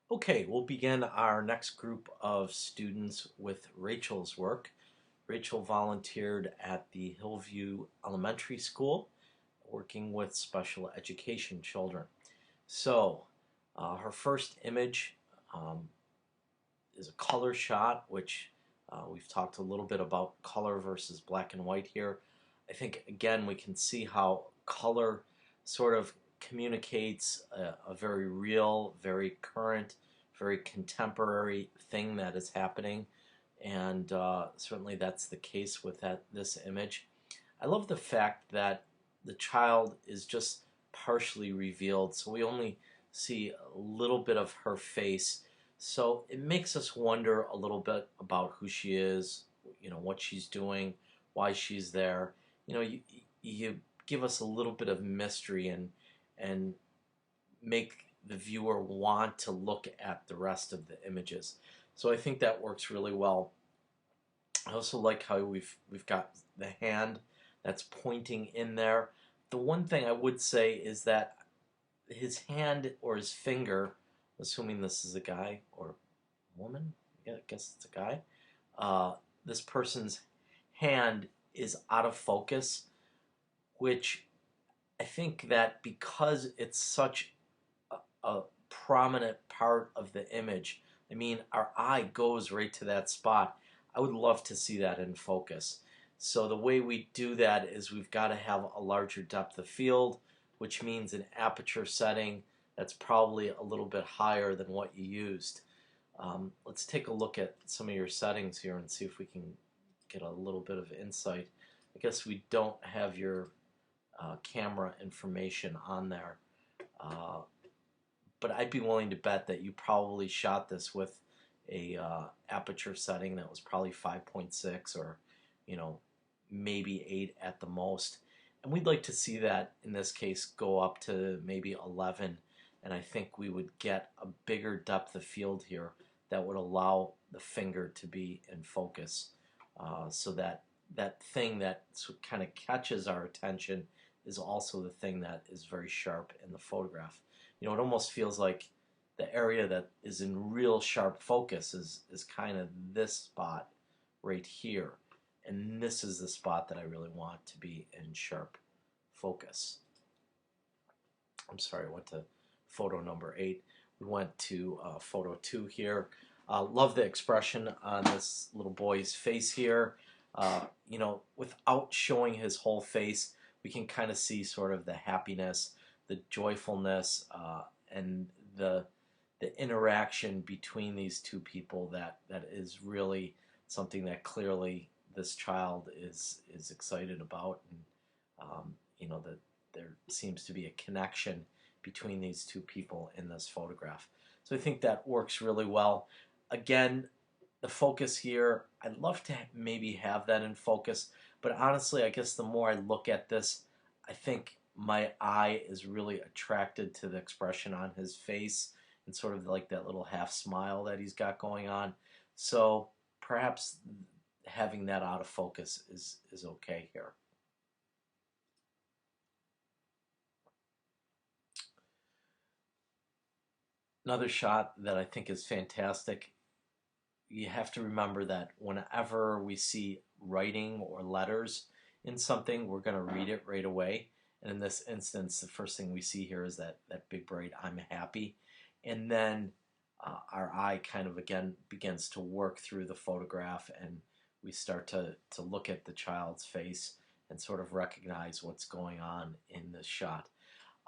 Okay, we'll begin our next group of students with Rachel's work. Rachel volunteered at the Hillview Elementary School working with special education children. So, her first image um, is a color shot, which we've talked a little bit about color versus black and white here. I think, again, we can see how color sort of communicates a very real, very current, very contemporary thing that is happening. And certainly that's the case with this image. I love the fact that the child is just partially revealed, so we only see a little bit of her face. So it makes us wonder a little bit about who she is, what she's doing, why she's there. You give us a little bit of mystery and make the viewer want to look at the rest of the images. So I think that works really well. I also like how we've got the hand that's pointing in there. The one thing I would say is that his hand or his finger, assuming this is a guy or woman, yeah, I guess it's a guy. This person's hand is out of focus, which I think that because it's such a prominent part of the image. I mean, our eye goes right to that spot. I would love to see that in focus. So the way we do that is we've got to have a larger depth of field, which means an aperture setting that's probably a little bit higher than what you used. Let's take a look at some of your settings here and see if we can get a little bit of insight. I guess we don't have your camera information on there. Uh, but I'd be willing to bet that you probably shot this with a aperture setting that was probably 5.6 or you know maybe 8 at the most, and we'd like to see that in this case go up to maybe 11, and I think we would get a bigger depth of field here that would allow the finger to be in focus, so that that thing that kind of catches our attention is also the thing that is very sharp in the photograph. It almost feels like the area that is in real sharp focus is kind of this spot right here. And this is the spot that I really want to be in sharp focus. I'm sorry, I went to photo number 8. We went to photo 2 here. Love the expression on this little boy's face here. Without showing his whole face, we can kind of see sort of the happiness, the joyfulness, and the interaction between these two people that is really something that clearly this child is excited about, and that there seems to be a connection between these two people in this photograph. So I think that works really well. Again, the focus here, I'd love to maybe have that in focus, but honestly, I guess the more I look at this, I think my eye is really attracted to the expression on his face and sort of like that little half smile that he's got going on. So perhaps having that out of focus is okay here. Another shot that I think is fantastic. You have to remember that whenever we see writing or letters in something, we're going to read it right away. And in this instance, the first thing we see here is that big bright "I'm happy," and then our eye kind of again begins to work through the photograph, and we start to look at the child's face and sort of recognize what's going on in this shot.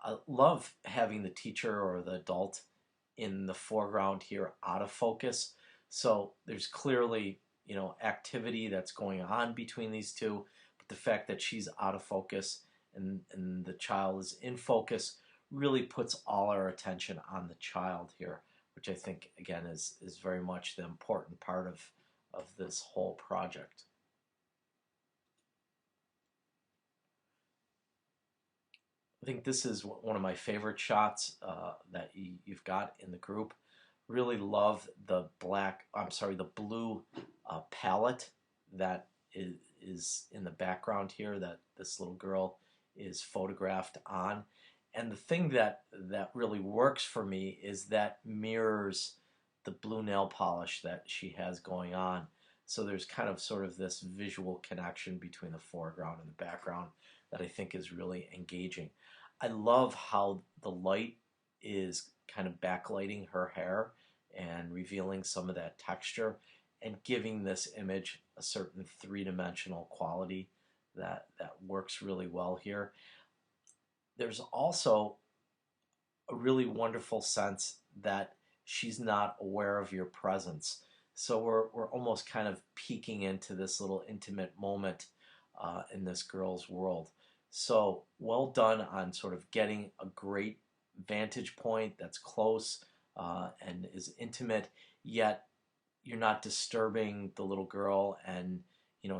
I love having the teacher or the adult in the foreground here out of focus. So there's clearly, activity that's going on between these two, but the fact that she's out of focus and the child is in focus really puts all our attention on the child here, which I think again is very much the important part of this whole project. I think this is one of my favorite shots that you've got in the group. Really love the the blue palette that is in the background here that this little girl is photographed on. And the thing that really works for me is that mirrors the blue nail polish that she has going on. So there's kind of sort of this visual connection between the foreground and the background that I think is really engaging. I love how the light is kind of backlighting her hair and revealing some of that texture and giving this image a certain three-dimensional quality that works really well here. There's also a really wonderful sense that she's not aware of your presence. So we're almost kind of peeking into this little intimate moment in this girl's world. So well done on sort of getting a great vantage point that's close and is intimate, yet you're not disturbing the little girl, and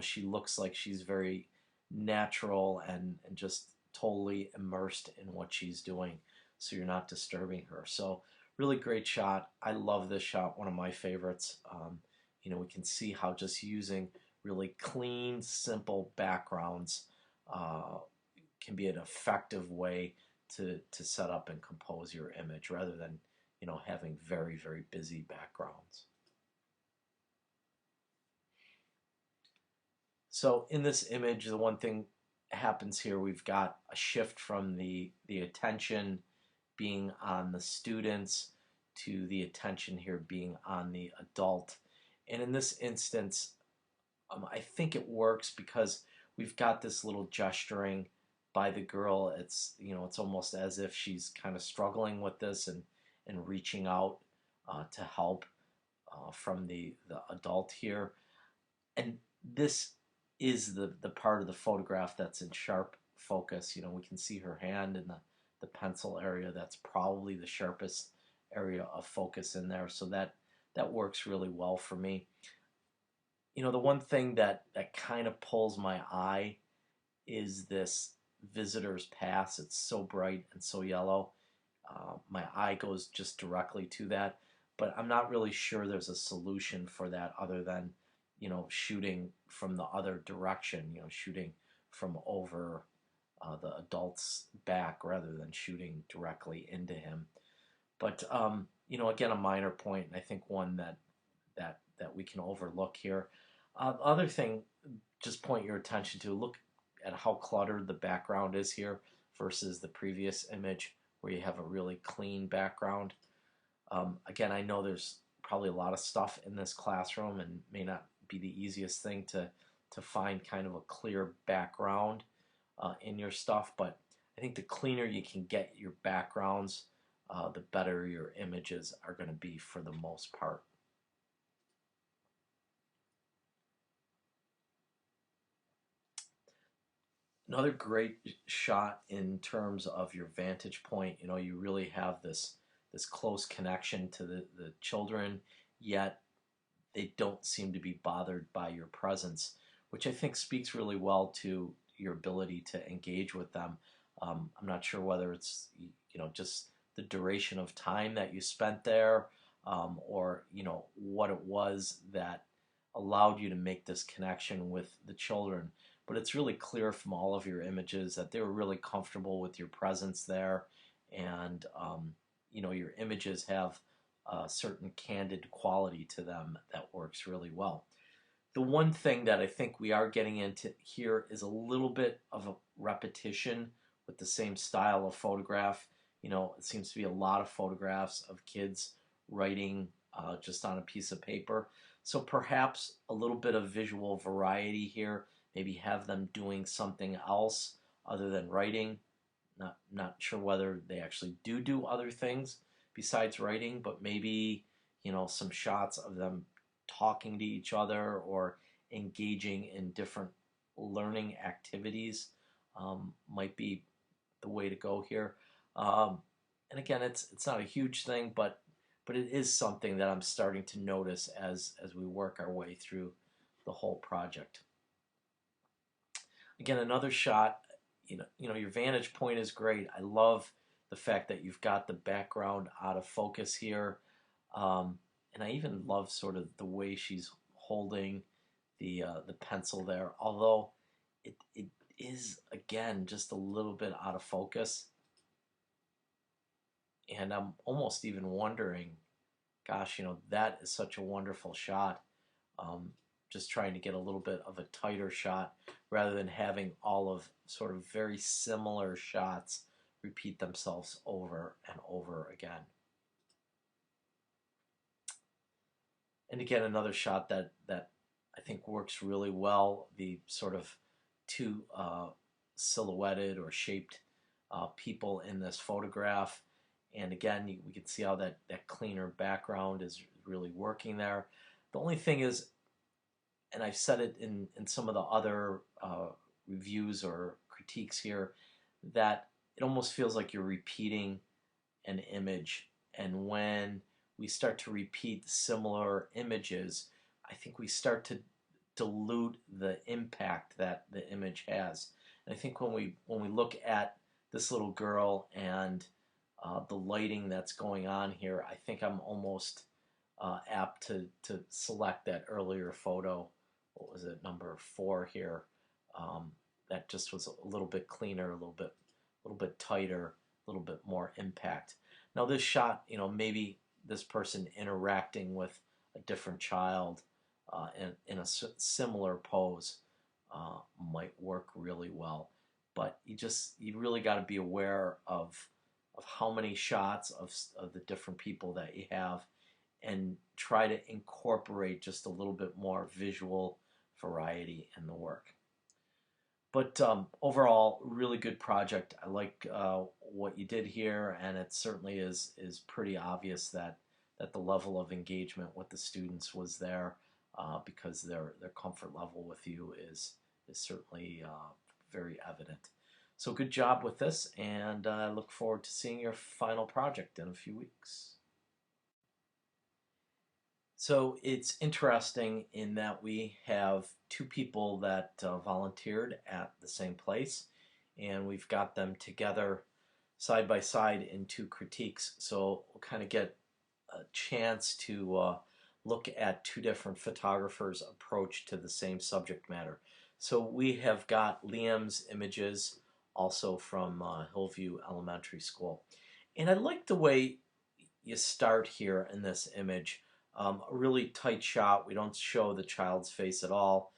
she looks like she's very natural and just totally immersed in what she's doing, so you're not disturbing her. So really great shot. I love this shot, one of my favorites. We can see how just using really clean, simple backgrounds can be an effective way to set up and compose your image rather than having very, very busy backgrounds. So in this image, the one thing happens here, we've got a shift from the attention being on the students to the attention here being on the adult. And in this instance, I think it works because we've got this little gesturing by the girl. It's almost as if she's kind of struggling with this and reaching out to help from the adult here. And this is the part of the photograph that's in sharp focus. We can see her hand in the pencil area. That's probably the sharpest area of focus in there. So that works really well for me. The one thing that kind of pulls my eye is this visitor's pass. It's so bright and so yellow. My eye goes just directly to that, but I'm not really sure there's a solution for that other than shooting from the other direction, shooting from over the adult's back rather than shooting directly into him. But again, a minor point, and I think one that we can overlook here. The other thing, just point your attention to, look at how cluttered the background is here versus the previous image where you have a really clean background. Again, I know there's probably a lot of stuff in this classroom and may not be the easiest thing to find kind of a clear background in your stuff, but I think the cleaner you can get your backgrounds, the better your images are going to be for the most part. Another great shot in terms of your vantage point. You really have this close connection to the children, yet they don't seem to be bothered by your presence, which I think speaks really well to your ability to engage with them. I'm not sure whether it's just the duration of time that you spent there, or what it was that allowed you to make this connection with the children. But it's really clear from all of your images that they were really comfortable with your presence there, and your images have a certain candid quality to them that works really well. The one thing that I think we are getting into here is a little bit of a repetition with the same style of photograph. It seems to be a lot of photographs of kids writing just on a piece of paper. So perhaps a little bit of visual variety here. Maybe have them doing something else other than writing. Not sure whether they actually do other things besides writing, but maybe some shots of them talking to each other or engaging in different learning activities might be the way to go here. And again, it's not a huge thing, but it is something that I'm starting to notice as we work our way through the whole project. Again, another shot. Your vantage point is great. I love the fact that you've got the background out of focus here. And I even love sort of the way she's holding the pencil there, although it is, again, just a little bit out of focus. And I'm almost even wondering, gosh, that is such a wonderful shot. Um, just trying to get a little bit of a tighter shot rather than having all of sort of very similar shots repeat themselves over and over again. And again, another shot that I think works really well. The sort of two silhouetted or shaped people in this photograph. And again, we can see how that cleaner background is really working there. The only thing is, and I've said it in some of the other reviews or critiques here, that it almost feels like you're repeating an image. And when we start to repeat similar images, I think we start to dilute the impact that the image has. And I think when we look at this little girl and the lighting that's going on here, I think I'm almost apt to select that earlier photo. What was it, number 4 here? That just was a little bit cleaner, a little bit tighter, a little bit more impact. Now this shot, maybe this person interacting with a different child in a similar pose might work really well. But you really got to be aware of how many shots of the different people that you have, and try to incorporate just a little bit more visual variety in the work. But overall, really good project. I like what you did here, and it certainly is pretty obvious that the level of engagement with the students was there, because their comfort level with you is certainly very evident. So good job with this, and I look forward to seeing your final project in a few weeks. So it's interesting in that we have two people that volunteered at the same place, and we've got them together side by side in two critiques. So we'll kind of get a chance to look at two different photographers' approach to the same subject matter. So we have got Liam's images, also from Hillview Elementary School. And I like the way you start here in this image. A really tight shot. We don't show the child's face at all.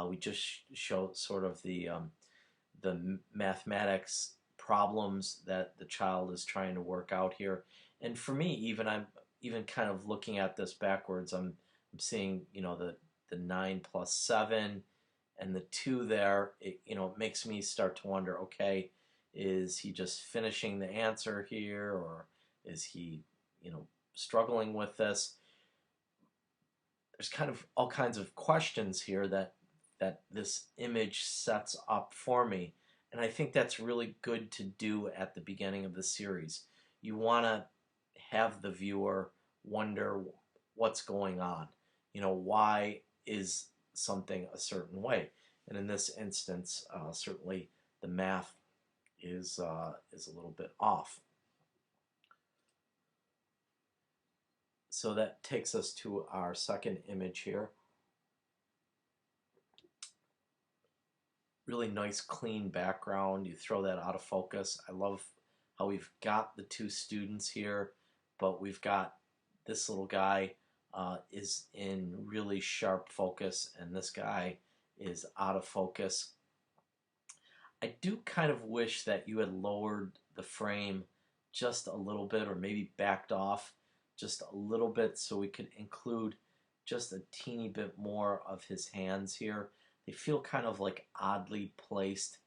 We just show sort of the mathematics problems that the child is trying to work out here. And for me, I'm even kind of looking at this backwards. I'm seeing the 9 plus 7 and the 2 there. It makes me start to wonder. Okay, is he just finishing the answer here, or is he struggling with this? There's kind of all kinds of questions here that this image sets up for me. And I think that's really good to do at the beginning of the series. You want to have the viewer wonder what's going on. Why is something a certain way? And in this instance, certainly the math is a little bit off. So that takes us to our second image here. Really nice clean background. You throw that out of focus. I love how we've got the two students here, but we've got this little guy is in really sharp focus, and this guy is out of focus. I do kind of wish that you had lowered the frame just a little bit, or maybe backed off just a little bit, so we could include just a teeny bit more of his hands here. They feel kind of like oddly placed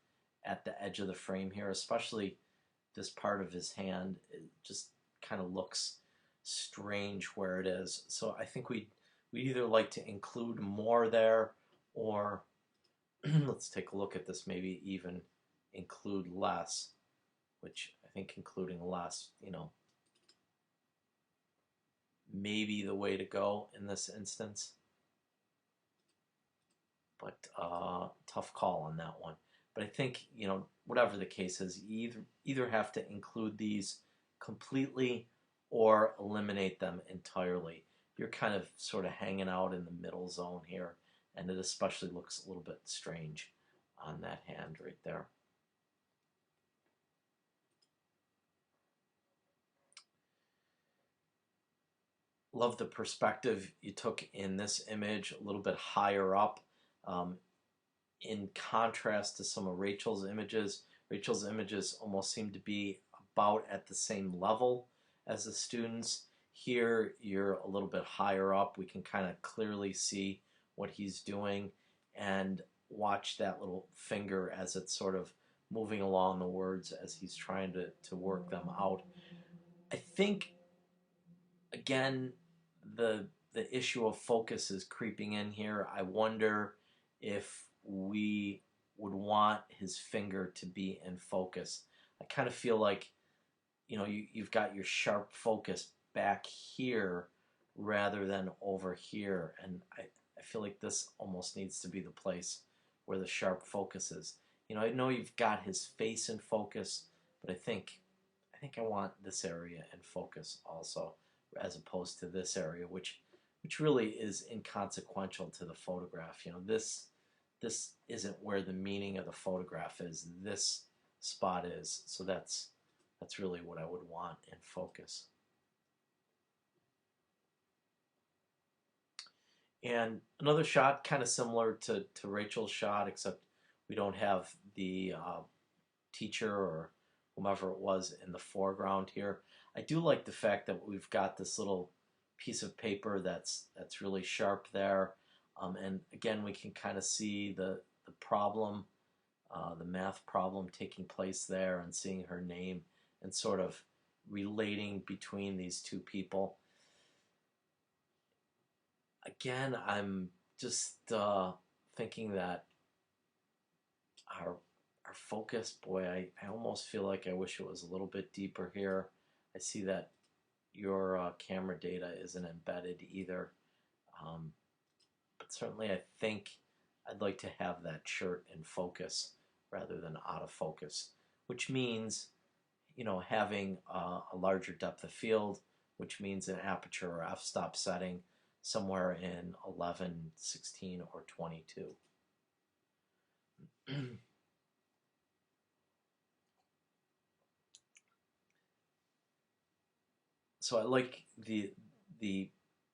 at the edge of the frame here, especially this part of his hand. It just kind of looks strange where it is. So I think we'd either like to include more there, or let's take a look at this, maybe even include less, which I think including less, maybe the way to go in this instance. But tough call on that one. But I think, whatever the case is, you either have to include these completely or eliminate them entirely. You're kind of sort of hanging out in the middle zone here, and it especially looks a little bit strange on that hand right there. Love the perspective you took in this image, a little bit higher up, um, in contrast to some of Rachel's images. Rachel's images almost seem to be about at the same level as the students. Here, you're a little bit higher up. We can kind of clearly see what he's doing and watch that little finger as it's sort of moving along the words as he's trying to work them out. I think, again, the issue of focus is creeping in here. I wonder if we would want his finger to be in focus. I kind of feel like, you've got your sharp focus back here rather than over here, and I feel like this almost needs to be the place where the sharp focus is. I know you've got his face in focus, but I think I want this area in focus also, as opposed to this area, which really is inconsequential to the photograph. This isn't where the meaning of the photograph is. This spot is. So that's really what I would want in focus. And another shot, kind of similar to Rachel's shot, except we don't have the teacher or whomever it was in the foreground here. I do like the fact that we've got this little piece of paper that's really sharp there. And again, we can kind of see the problem, the math problem taking place there, and seeing her name and sort of relating between these two people. Again, I'm just thinking that our our focus, boy, I almost feel like I wish it was a little bit deeper here. I see that your camera data isn't embedded either, um, but certainly I think I'd like to have that shirt in focus rather than out of focus, which means, having a larger depth of field, which means an aperture or f-stop setting somewhere in 11, 16, or 22. So I like the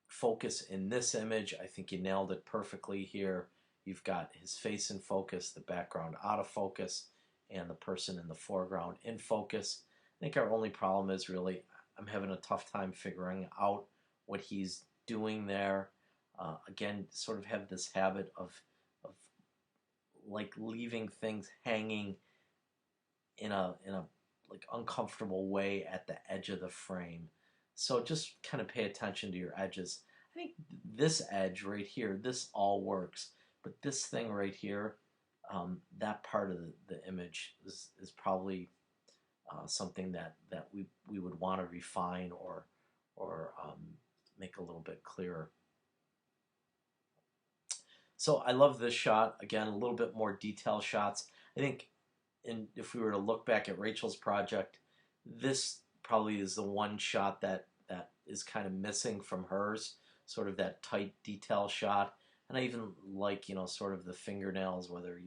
focus in this image. I think you nailed it perfectly here. You've got his face in focus, the background out of focus, and the person in the foreground in focus. I think our only problem is really I'm having a tough time figuring out what he's doing there. Again, sort of have this habit of like leaving things hanging in a like uncomfortable way at the edge of the frame. So just kind of pay attention to your edges. I think this edge right here, this all works, but this thing right here, that part of the image is probably something that we would want to refine or make a little bit clearer. So I love this shot. Again, a little bit more detail shots. I think if we were to look back at Rachel's project, this probably is the one shot that is kind of missing from hers, sort of that tight detail shot. And I even like, sort of the fingernails, whether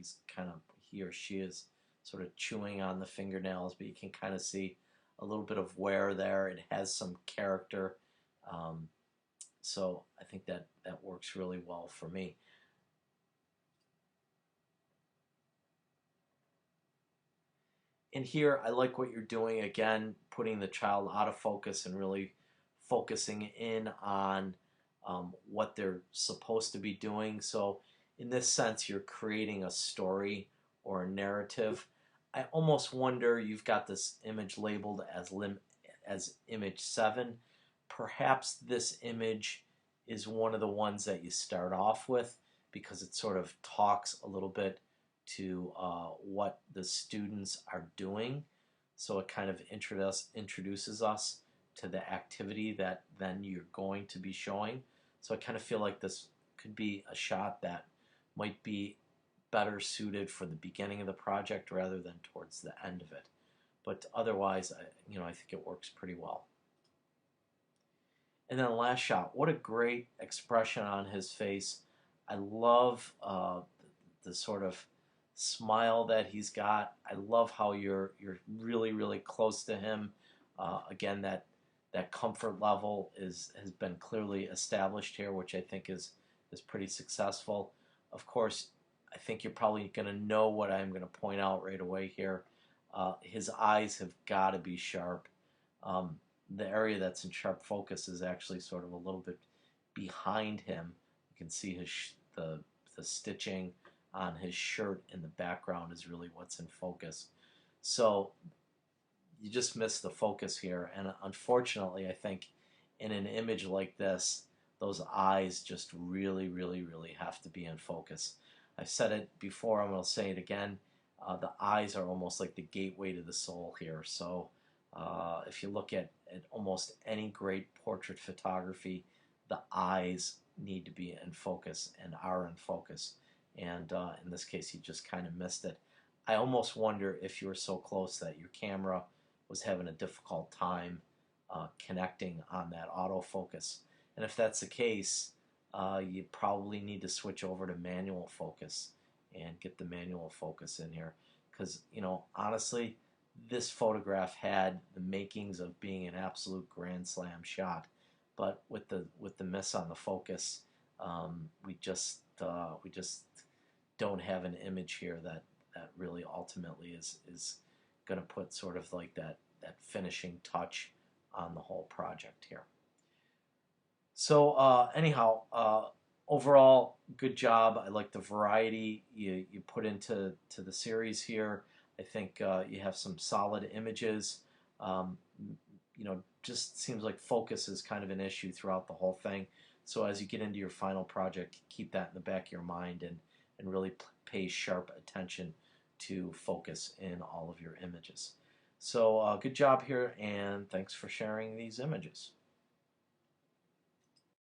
he or she is sort of chewing on the fingernails, but you can kind of see a little bit of wear there. It has some character. Um, so I think that works really well for me. And here, I like what you're doing, again, putting the child out of focus and really focusing in on what they're supposed to be doing. So in this sense, you're creating a story or a narrative. I almost wonder, you've got this image labeled as image 7. Perhaps this image is one of the ones that you start off with, because it sort of talks a little bit to what the students are doing. So it kind of introduces us to the activity that then you're going to be showing. So I kind of feel like this could be a shot that might be better suited for the beginning of the project rather than towards the end of it. But otherwise, I think it works pretty well. And then the last shot, what a great expression on his face. I love the sort of smile that he's got. I love how you're really close to him. Again, that That comfort level has been clearly established here, which I think is pretty successful. Of course, I think you're probably going to know what I'm going to point out right away here. His eyes have got to be sharp. Um, the area that's in sharp focus is actually sort of a little bit behind him. You can see the stitching on his shirt in the background is really what's in focus. So you just miss the focus here. And unfortunately, I think in an image like this, those eyes just really, really, really have to be in focus. I've said it before, I'm going to say it again. The eyes are almost like the gateway to the soul here. So if you look at almost any great portrait photography, the eyes need to be in focus and are in focus. And in this case, he just kind of missed it. I almost wonder if you were so close that your camera was having a difficult time connecting on that autofocus. And if that's the case, you probably need to switch over to manual focus and get the manual focus in here. Because, you know, honestly, this photograph had the makings of being an absolute grand slam shot. But with the miss on the focus, we just don't have an image here that really ultimately is going to put sort of like that finishing touch on the whole project here. So anyhow, overall, good job. I like the variety you put into the series here. I think you have some solid images. Um, you know, just seems like focus is kind of an issue throughout the whole thing. So as you get into your final project, keep that in the back of your mind and really pay sharp attention to focus in all of your images. So good job here, and thanks for sharing these images.